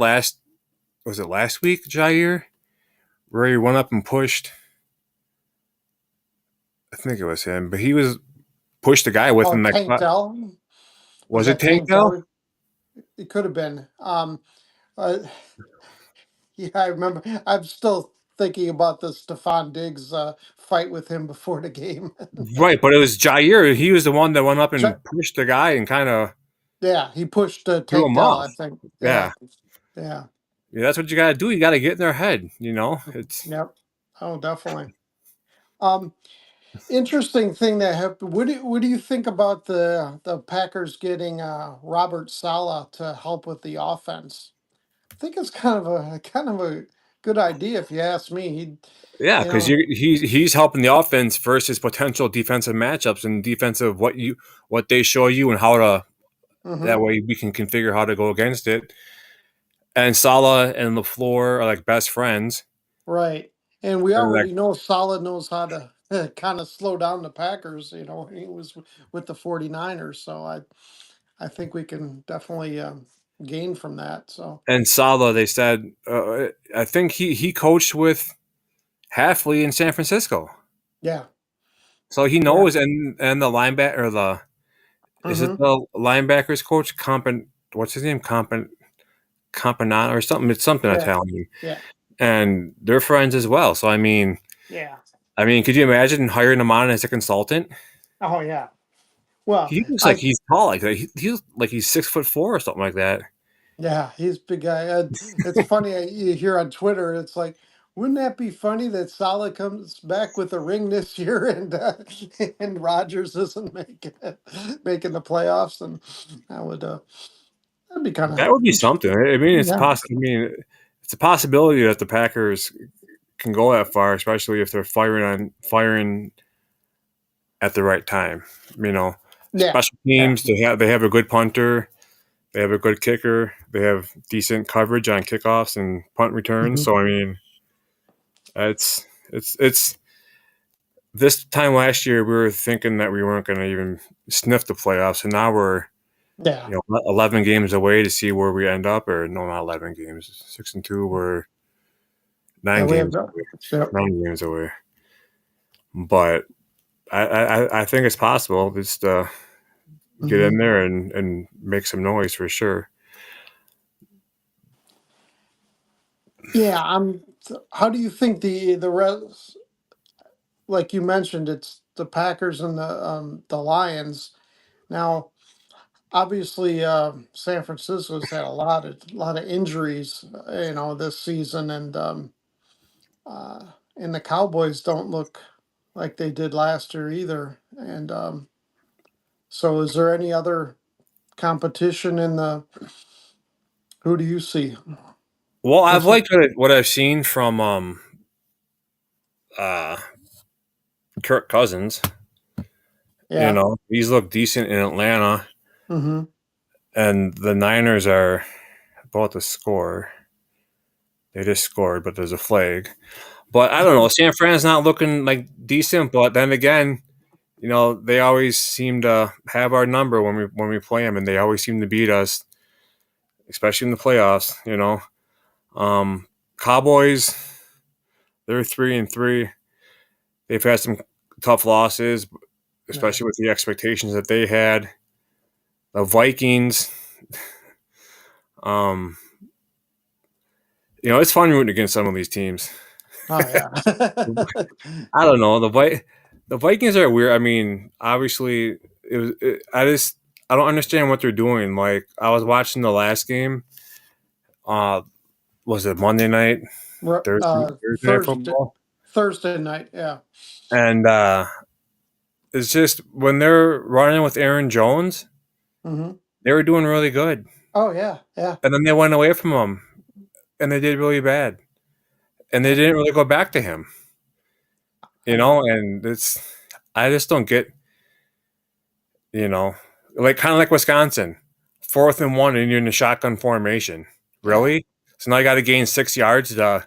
was it last week? Jair, where he went up and pushed. I think it was him, but he was pushed the guy Oh, within like Tank Dell. Was was it that Tank Tank Dell? Dell? It could have been. Uh, yeah, I remember. I'm still thinking about the Stephon Diggs fight with him before the game. Right, but it was Jair. He was the one that went up Ja- and pushed the guy and kind of. Yeah, he pushed threw Tank them Dell, off. I think. Yeah, Yeah. yeah. Yeah, that's what you got to do. You got to get in their head. It's Yep. Oh, definitely. Um, Interesting thing that happened. What do you think about the Packers getting Robert Saleh to help with the offense? I think it's kind of a good idea if you ask me. yeah, You because know, he's helping the offense versus potential defensive matchups and defensive what they show you and how to that hmm way we can configure how to go against it. And Salah and LaFleur are like best friends. right. And we And like already know Saleh knows how to kind of slow down the Packers. When he was with the 49ers. So I think we can definitely gain from that. So and Salah, they said, I think he coached with Halfley in San Francisco, yeah, so he yeah. knows. And the linebacker or the is it hmm the linebackers coach what's his name Campanana or something? It's something Yeah, Italian, yeah, and they're friends as well. So yeah. I mean, could you imagine hiring him on as a consultant? Oh yeah. Well, He looks like I he's tall, like he's like he's 6'4" or something like that. Yeah, he's a big guy. It's funny you hear on Twitter. It's like, wouldn't that be funny that Salah comes back with a ring this year and and Rodgers isn't making the playoffs, and that would that'd be kind of That would be something. I mean, yeah, I mean, it's a possibility that the Packers can go that far, especially if they're firing at the right time. You know, yeah, special yeah. teams they have a good punter, they have a good kicker, they have decent coverage on kickoffs and punt returns. hmm So I mean, it's this time last year we were thinking that we weren't going to even sniff the playoffs, and now we're Yeah, 11 games away to see where we end up. Or no, not 11 games, 6-2. We're yeah. nine We have games no. away. Yep. 9 games away. But I think it's possible just get hmm in there and make some noise for sure. Yeah. How do you think the rest? Like you mentioned, it's the Packers and the Lions now. Obviously, San Francisco's had a lot of injuries, this season, uh, and the Cowboys don't look like they did last year either. And so, is there any other competition in the? Who do you see? Well, I've This, liked what I've seen from uh, Kirk Cousins. yeah. He's looked decent in Atlanta, Mm-hmm. and the Niners are about to score. They just scored, but there's a flag. But I don't know. San Fran's not looking like decent, but then again, they always seem to have our number when we play them, and they always seem to beat us, especially in the playoffs. Cowboys, they're 3-3. They've had some tough losses, Yeah. especially with the expectations that they had. The Vikings, um, it's fun rooting against some of these teams. Oh yeah. I don't know the Vikings are weird. I mean, obviously, I don't understand what they're doing. Like I was watching the last game. Uh, was it Monday night, Thursday night Thursday football? Thursday night. Yeah. And it's just when they're running with Aaron Jones, Mm-hmm. they were doing really good, Oh yeah. Yeah. and then they went away from him, and they did really bad, and they Yeah. didn't really go back to him. I know. And I just don't get, you know, like kind of like Wisconsin, 4th and 1, and you're in the shotgun formation. Yeah. Really? So now you got to gain 6 yards to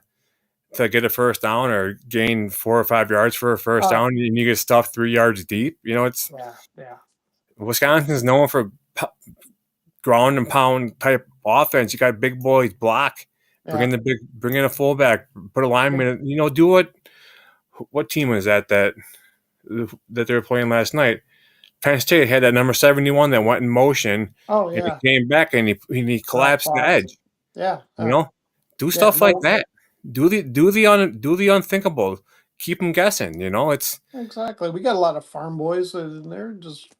get a first down, or gain 4 or 5 yards for a first Oh down, and you get stuffed 3 yards deep. It's yeah. Yeah. Wisconsin's known for ground and pound type offense. You got big boys block, Yeah. bring in a fullback, put a Yeah. lineman. Do what team was that they were playing last night? Penn State had that number 71 that went in motion, Oh and he yeah. came back and he Drop collapsed the pass. edge. Yeah. You know, do Yeah. stuff like No. that. Do the unthinkable. Keep them guessing. It's Exactly. We got a lot of farm boys, and they're just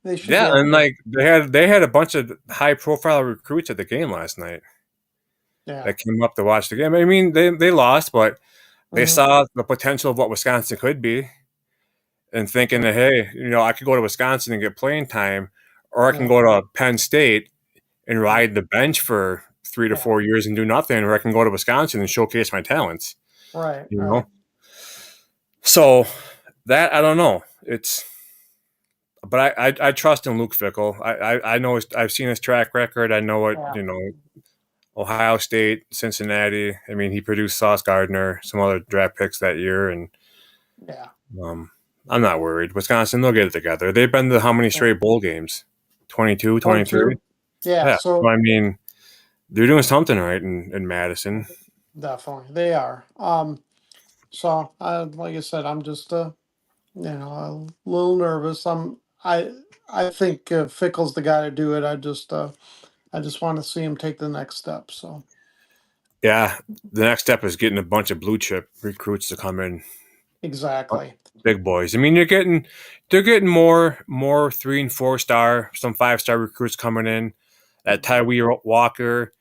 They should Yeah, get and like they had a bunch of high profile recruits at the game last night yeah. that came up to watch the game. I mean, they lost, but they Hmm. saw the potential of what Wisconsin could be, and thinking that hey, I could go to Wisconsin and get playing time, or I can Yeah. go to Penn State and Yeah. ride the bench for 3 to Yeah. 4 years and do nothing, or I can go to Wisconsin and showcase my talents. Right. You Right. know, so that I don't know. But I trust in Luke Fickle. I know I've seen his track record. I know what Yeah. Ohio State, Cincinnati. I mean, he produced Sauce Gardner, some other draft picks that year, and Yeah. um, I'm not worried. Wisconsin, they'll get it together. They've been to how many Yeah. straight bowl games? 22, 23? 22. Yeah. Yeah. So So I mean, they're doing something right in Madison. definitely they are. So like I said, I'm just a little nervous. I think Fickle's the guy to do it. I just want to see him take the next step. So Yeah, the next step is getting a bunch of blue chip recruits to come in, exactly. big boys. I mean, they're getting more 3 and 4 star, some 5 star recruits coming in. That Mhm. Tyree Walker,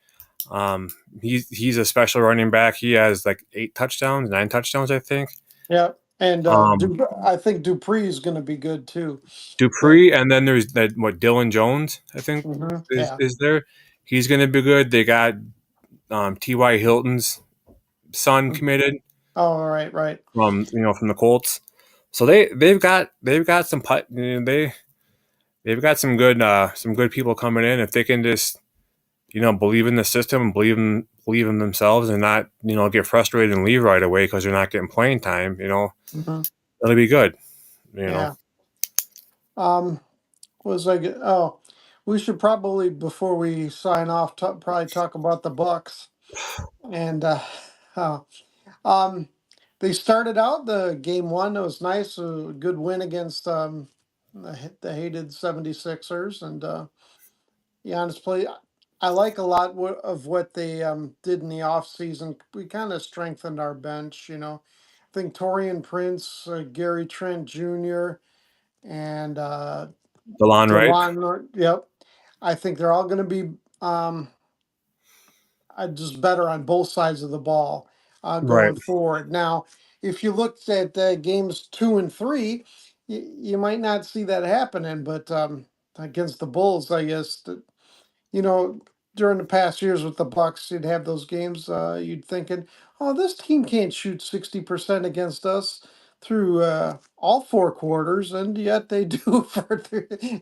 he's a special running back. He has like 8 touchdowns, 9 touchdowns, I think. Yeah. And Um, I think Dupree is going to be good too. That. Dupree, and then there's that Dylan Jones, I think is Yeah. is there. He's going to be good. They got T.Y. Hilton's son Mhm. committed Oh, right. Right. from the Colts. So they've got some they've got some good people coming in if they can just believe in the system and believe in themselves and not get frustrated and leave right away because they're not getting playing time. Hmm. It'll be good. You know. Yeah. Um. Was I? Oh, we should probably before we sign off probably talk about the Bucks and uh, um. They started out the game one. It was nice, a good win against the hated 76ers. And Giannis play. I like a lot of what they did in the offseason. We kind of strengthened our bench. I think Torian Prince, Gary Trent Jr., and DeLon Wright. Delon. Yep, I think they're all going to be um, just better on both sides of the ball Right. going forward. Now, if you looked at games 2 and 3, you might not see that happening, but against the Bulls, I guess you know, during the past years with the Bucks, you'd have those games. You'd thinking, oh, this team can't shoot 60% against us through all 4 quarters, and yet they do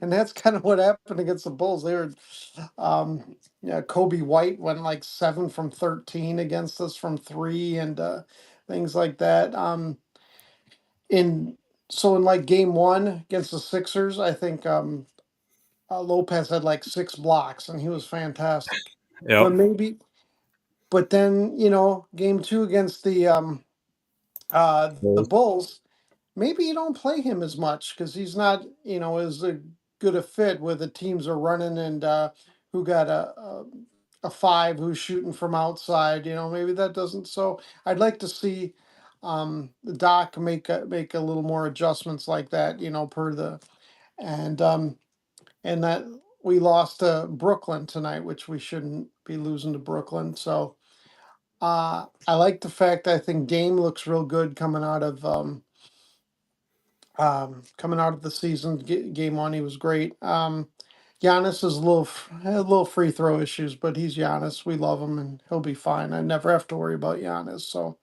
and that's kind of what happened against the Bulls. They were, yeah, Kobe White went like 7 from 13 against us from three, and things like that. In so in like game one against the Sixers, I think Lopez had like 6 blocks, and he was fantastic. Yep. But maybe, but then game two against the Bulls. Bulls, maybe you don't play him as much because he's not as good a fit where the teams are running and who got a five who's shooting from outside. Maybe that doesn't. So I'd like to see the doc make a little more adjustments like that. Per the and and that we lost to Brooklyn tonight, which we shouldn't be losing to Brooklyn. So I like the fact that I think Dame looks real good coming out of the season. Game one, he was great. Giannis is had a little free throw issues, but he's Giannis. We love him, and he'll be fine. I never have to worry about Giannis. So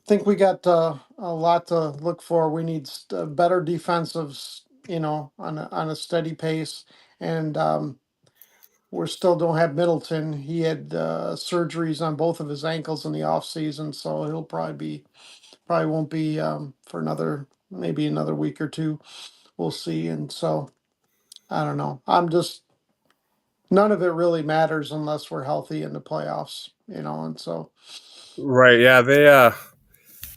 think we got a lot to look for. We need better defensives, on a steady pace, and we still don't have Middleton. He had surgeries on both of his ankles in the off season, so he'll probably won't be for maybe another week or two. We'll see. And so I don't know. None of it really matters unless we're healthy in the playoffs, and so Right. Yeah.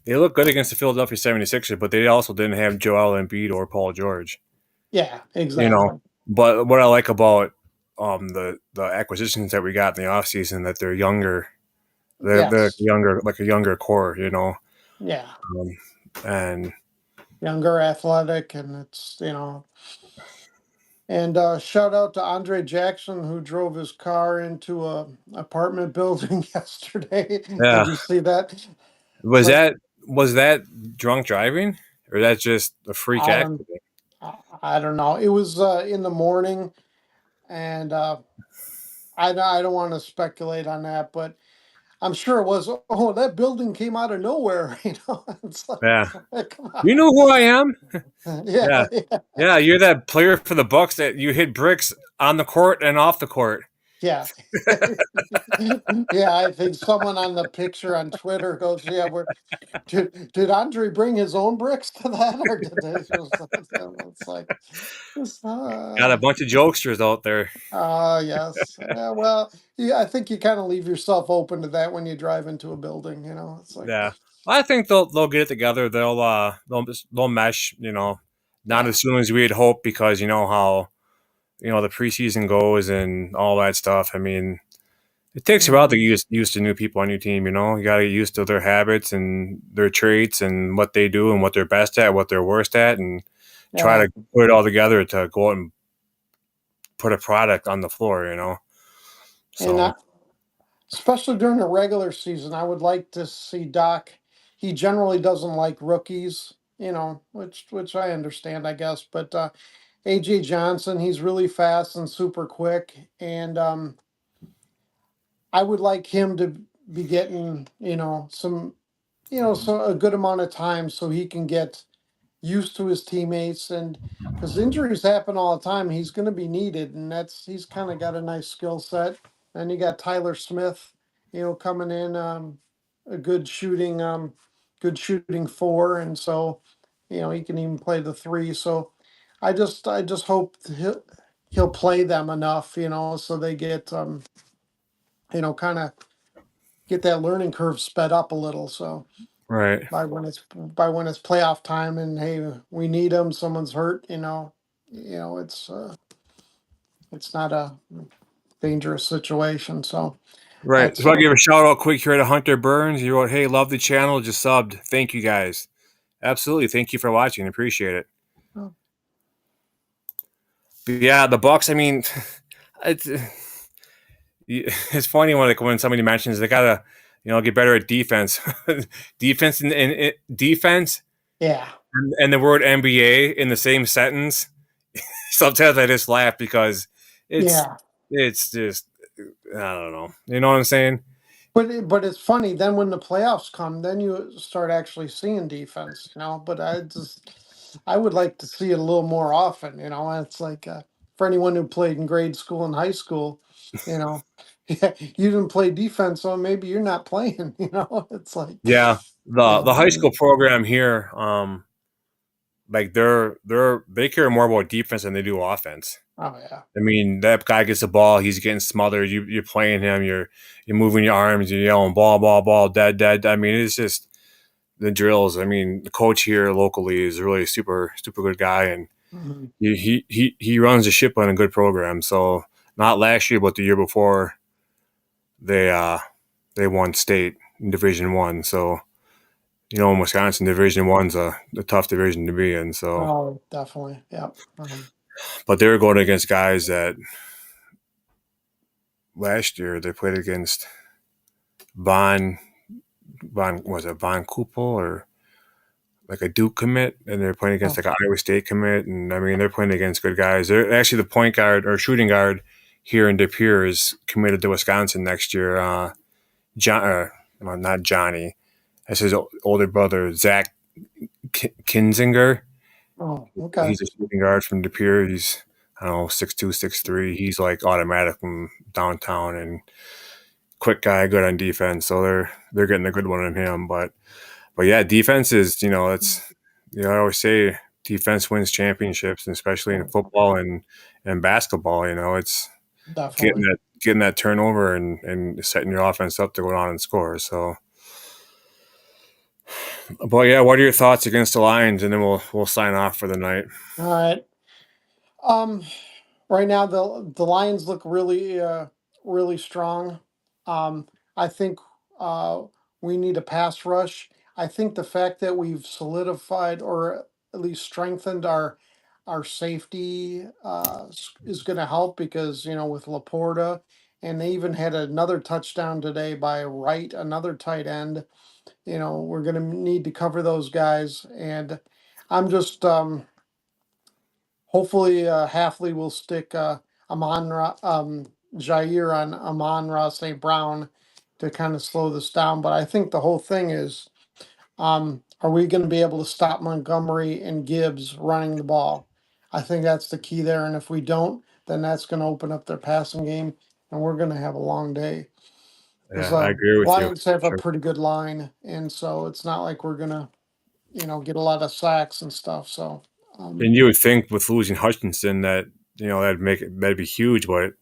They look good against the Philadelphia 76ers, but they also didn't have Joel Embiid or Paul George. yeah, You know. exactly. But what I like about the acquisitions that we got in the offseason that they're younger. They're Yes. younger, like a younger core. Yeah. Um, and Younger, athletic, and it's And shout out to Andre Jackson who drove his car into a apartment building yesterday. Yeah. Did you see that? It's Was like that was that drunk driving or that's just a freak I don't accident? I don't know. It was in the morning, and I don't want to speculate on that, but I'm sure it was. Oh, that building came out of nowhere. It's Yeah. like, come You know who I am? on. Yeah. Yeah, yeah, Yeah, you're that player for the Bucks that you hit bricks on the court and off the court. yeah. Yeah, I think someone on the picture on Twitter goes, "Yeah, did Andre bring his own bricks to that, or did they just?" It's like, it's, Got a bunch of jokesters out there. yes. Yeah, well, yeah, I think you kind of leave yourself open to that when you drive into a building. It's like, Yeah. I think they'll get it together. They'll mesh, not yeah. as soon as we had hoped because you know how the preseason goes and all that stuff. I mean, it takes a while to Mhm. get used to new people on your team. You got to get used to their habits and their traits and what they do and what they're best at, what they're worst at, and try Yeah, to put it all together to go out and put a product on the floor. and So especially during the regular season, I would like to see Doc. He generally doesn't like rookies, which I understand, I guess. But AJ Johnson, he's really fast and super quick, and I would like him to be getting, some, so a good amount of time so he can get used to his teammates, and because injuries happen all the time, he's going to be needed, and he's kind of got a nice skill set. And you got Tyler Smith, coming in, a good shooting four, and so he can even play the three. So I just hope he'll play them enough, so they get kind of get that learning curve sped up a little. So right, by when it's playoff time and hey, we need them, someone's hurt, it's not a dangerous situation. So right. that's So I'll give a shout out quick here to Hunter Burns. He wrote, "Hey, love the channel, just subbed. Thank you guys. Absolutely, thank you for watching. Appreciate it." oh, But yeah, the Bucks. I mean, it's it's funny when somebody mentions they gotta get better at defense, defense and defense yeah, and the word NBA in the same sentence. Sometimes I just laugh because it's yeah. it's just I don't know. You know what I'm saying? But it's funny then when the playoffs come, then you start actually seeing defense, But I would like to see it a little more often, It's like for anyone who played in grade school and high school, you know, yeah, you didn't play defense, so maybe you're not playing, It's like, Yeah. The high yeah, school program here, like they care more about defense than they do offense. oh yeah. I mean, that guy gets the ball, he's getting smothered. You're playing him, you're moving your arms, you're yelling ball, ball, ball, dead, dead. I mean, it's just the drills. I mean, the coach here locally is a really super super good guy, and Mhm. he runs the ship on a good program. So not last year, but the year before, they uh they won state in Division One. So in Wisconsin, Division One's a tough division to be in. So, Oh, definitely. Yeah. but they were going against guys that last year they played against Von was it Von Kupel or like a Duke commit, and they're playing against Oh, like an Iowa State commit, and I mean they're playing against good guys. They're actually the point guard or shooting guard here in De Pere is committed to Wisconsin next year. John, well, not Johnny, that's his older brother Zach Kinzinger. oh, okay. He's a shooting guard from De Pere. He's I don't know 6'2", 6'3". He's like automatic from downtown and quick guy, good on defense. So they're getting a good one on him, but yeah, defense is it's I always say defense wins championships, and especially in Yeah, football and basketball. It's getting definitely. that turnover and setting your offense up to go on and score. So, but yeah, what are your thoughts against the Lions? And then we'll sign off for the night. All right. Um, right now the Lions look really strong. Um, I think uh we need a pass rush. I think the fact that we've solidified or at least strengthened our safety is going to help because with Laporta, and they even had another touchdown today by Wright, another tight end. We're going to need to cover those guys, and I'm just hopefully Halfley will stick Jair on Amon-Ra St. Brown to kind of slow this down. But I think the whole thing is, are we going to be able to stop Montgomery and Gibbs running the ball? I think that's the key there. And if we don't, then that's going to open up their passing game, and we're going to have a long day. Because Yeah, I agree with you. Lions have a Sure. pretty good line, and so it's not like we're going to, get a lot of sacks and stuff. So, And you would think with losing Hutchinson that that'd be huge, but it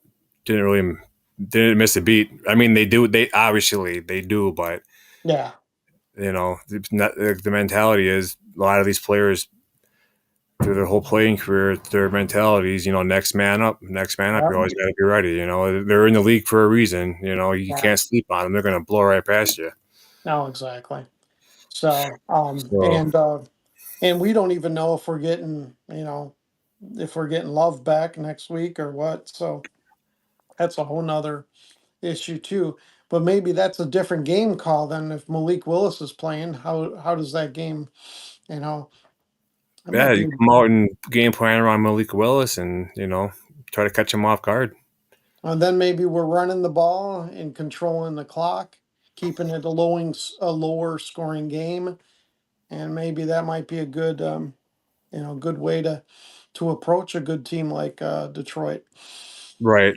didn't miss a beat. I mean, they obviously they do, but yeah, the mentality is a lot of these players through their whole playing career, their mentalities, next man up, next man up. yeah, You always got to be ready. They're in the league for a reason. You yeah. can't sleep on them. They're going to blow right past you. No, exactly. So, So and we don't even know if we're getting, if we're getting Love back next week or what. So that's a whole nother issue too. But maybe that's a different game call than if Malik Willis is playing. How does that game, you know, it yeah, might you be. come out and game plan around Malik Willis, and try to catch him off guard. And then maybe we're running the ball and controlling the clock, keeping it a lower scoring game, and maybe that might be a good, good way to approach a good team like Detroit. Right.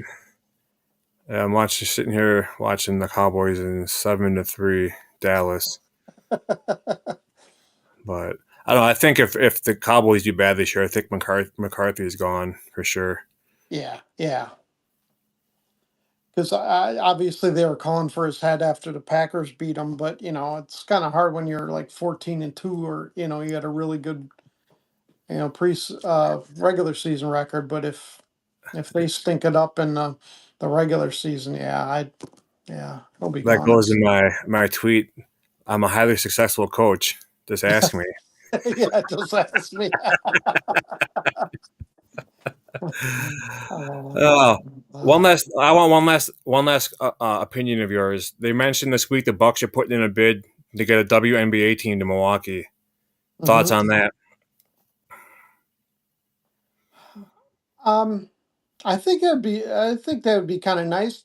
Yeah, I'm sitting here watching the Cowboys in 7-3 Dallas. But I don't know. I think if the Cowboys do bad this year, I think McCarthy is gone for sure. Yeah, yeah. Because obviously they were calling for his head after the Packers beat him, but it's kind of hard when you're like 14-2, or you had a really good pre regular season record. But if they stink it up in the regular season, he'll be That gone. goes in my tweet. I'm a highly successful coach. Just ask me. Yeah, just ask me. Oh, Oh, uh, I want one last opinion of yours. They mentioned this week the Bucks are putting in a bid to get a WNBA team to Milwaukee. Thoughts mhm. on that? Um, I think that would be kind of nice.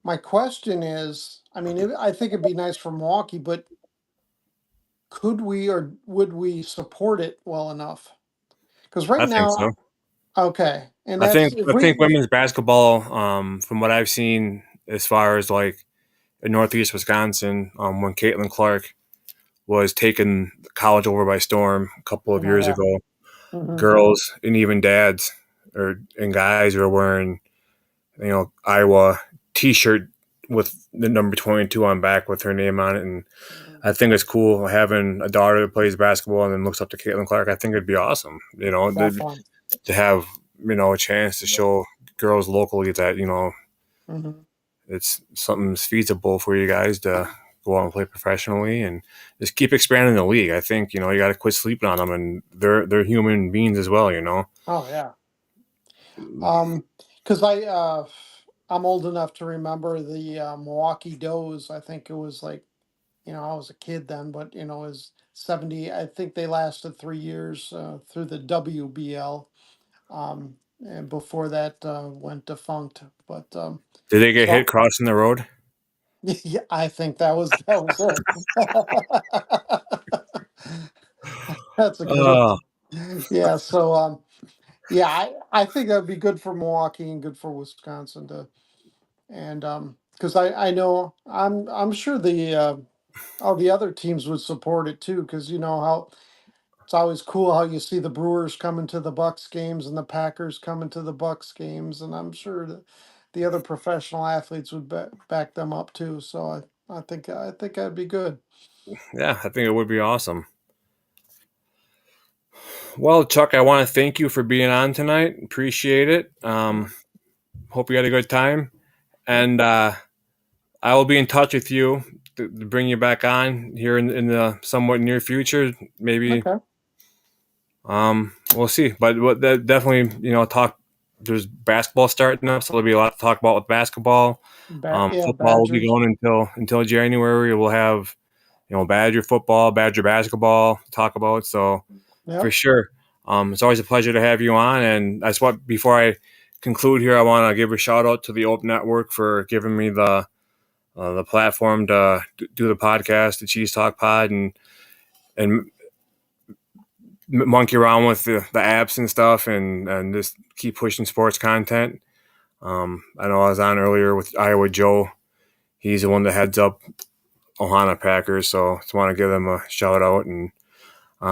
My question is, I mean, I think it'd be nice for Milwaukee, but could we or would we support it well enough? Because right I think so. now, okay, and I that's think if I think we, women's basketball, from what I've seen, as far as like in Northeast Wisconsin, when Caitlin Clark was taking college over by storm a couple of years yeah, ago, hmm, girls and even dads and guys were wearing Iowa T-shirt with the number 22 on back with her name on it, and I think it's cool having a daughter that plays basketball and then looks up to Caitlin Clark. I think it'd be awesome, definitely, to have a chance to show girls locally that hmm, it's something's feasible for you guys to go out and play professionally and just keep expanding the league. I think you got to quit sleeping on them, and they're human beings as well. oh yeah, because I'm old enough to remember the Milwaukee Does. I think it was like I was a kid then, but it was 70. I think they lasted 3 years through the WBL. And before that went defunct. But Did they get hit so crossing the road? yeah, I think that was it. That's a good Oh, one. Yeah, so yeah, I think that would be good for Milwaukee and good for Wisconsin to and because I know I'm sure the all the other teams would support it too, because you know how it's always cool how you see the Brewers coming to the Bucks games and the Packers coming to the Bucks games, and I'm sure that the other professional athletes would back them up too. So I think that'd be good. yeah, I think it would be awesome. Well, Chuck, I want to thank you for being on tonight. Appreciate it. Yeah, Hope you had a good time, yeah. and I will be in touch with you to, bring you back on here in the somewhat near future. Maybe Okay. We'll see. But that definitely, talk. There's basketball starting up, so there'll be a lot to talk about with basketball. Yeah, Football will be Badgers. going until January. We'll have Badger football, Badger basketball to talk about. So for Yep. sure, it's always a pleasure to have you on. And I just want before I conclude here, I want to give a shout out to the Open Network for giving me the platform to do the podcast, the Cheese Talk Pod, and monkey around with the apps and stuff, and just keep pushing sports content. I know I was on earlier with Iowa Joe. He's the one that heads up Ohana Packers, so just want to give them a shout out. And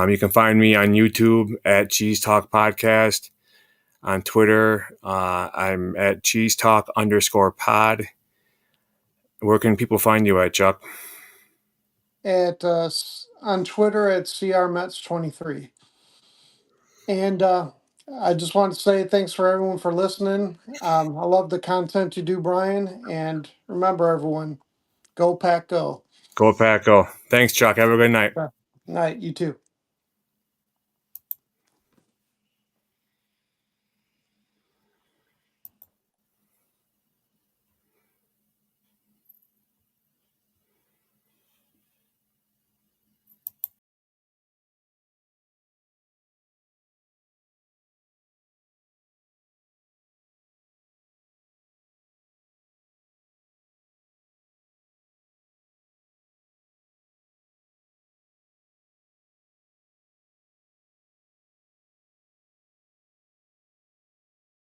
you can find me on YouTube at CheezeTalk Podcast. On Twitter, I'm at CheezeTalk_pod. Where can people find you at, Chuck? On Twitter at crmets23. And I just want to say thanks for everyone for listening. I love the content you do, Brian. And remember, everyone, go Pack, go. Go Pack, go. Thanks, Chuck. Have a good night. Night, you too.